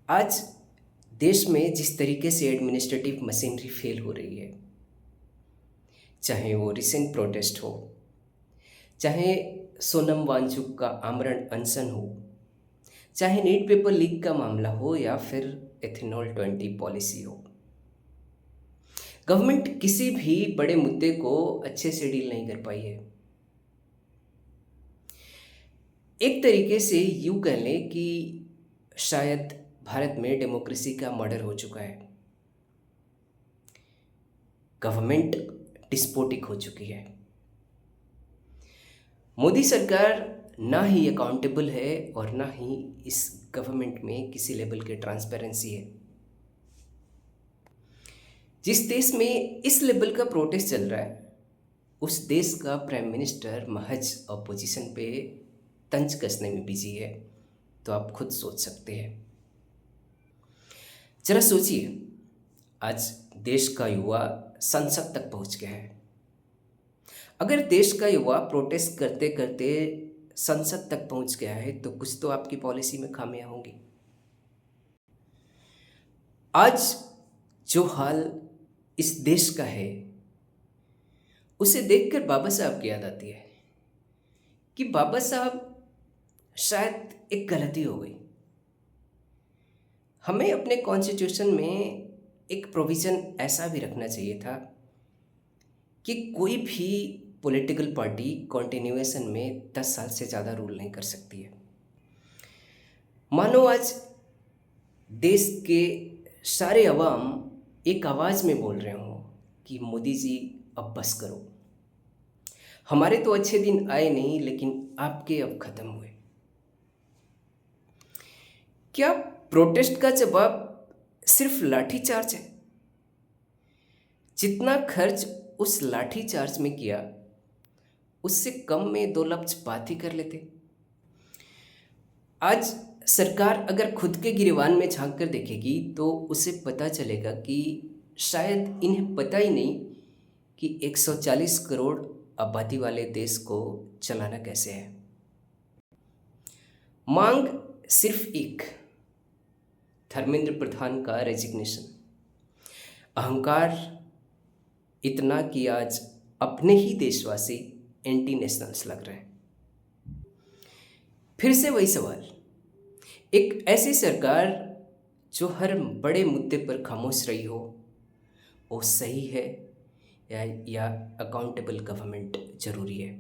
आज देश में जिस तरीके से एडमिनिस्ट्रेटिव मशीनरी फेल हो रही है, चाहे वो रिसेंट प्रोटेस्ट हो, चाहे सोनम वांगचुक का आमरण अनशन हो, चाहे नीट पेपर लीक का मामला हो या फिर एथेनॉल 20 पॉलिसी हो, गवर्नमेंट किसी भी बड़े मुद्दे को अच्छे से डील नहीं कर पाई है। एक तरीके से यूँ कह लें कि शायद भारत में डेमोक्रेसी का मर्डर हो चुका है। गवर्नमेंट डिस्पोटिक हो चुकी है। मोदी सरकार ना ही अकाउंटेबल है और ना ही इस गवर्नमेंट में किसी लेवल की ट्रांसपेरेंसी है। जिस देश में इस लेवल का प्रोटेस्ट चल रहा है, उस देश का प्राइम मिनिस्टर महज अपोजिशन पे तंज कसने में बिजी है। तो आप खुद सोच सकते हैं। जरा सोचिए, आज देश का युवा संसद तक पहुंच गया है। अगर देश का युवा प्रोटेस्ट करते करते संसद तक पहुंच गया है तो कुछ तो आपकी पॉलिसी में खामियां होंगी। आज जो हाल इस देश का है, उसे देखकर बाबा साहब की याद आती है कि बाबा साहब शायद एक गलती हो गई। हमें अपने कॉन्स्टिट्यूशन में एक प्रोविज़न ऐसा भी रखना चाहिए था कि कोई भी पॉलिटिकल पार्टी कॉन्टिन्यूएशन में 10 साल से ज़्यादा रूल नहीं कर सकती है। मानो आज देश के सारे अवाम एक आवाज़ में बोल रहे हों कि मोदी जी अब बस करो, हमारे तो अच्छे दिन आए नहीं लेकिन आपके अब ख़त्म हुए। क्या प्रोटेस्ट का जवाब सिर्फ लाठीचार्ज है? जितना खर्च उस लाठीचार्ज में किया, उससे कम में 2 लफ्ज़ बात ही कर लेते। आज सरकार अगर खुद के गिरेबान में झांक कर देखेगी तो उसे पता चलेगा कि शायद इन्हें पता ही नहीं कि 140 करोड़ आबादी वाले देश को चलाना कैसे है। मांग सिर्फ एक, धर्मेंद्र प्रधान का रेजिग्नेशन। अहंकार इतना कि आज अपने ही देशवासी एंटी नेशनल्स लग रहे हैं। फिर से वही सवाल, एक ऐसी सरकार जो हर बड़े मुद्दे पर खामोश रही हो, वो सही है या अकाउंटेबल गवर्नमेंट जरूरी है?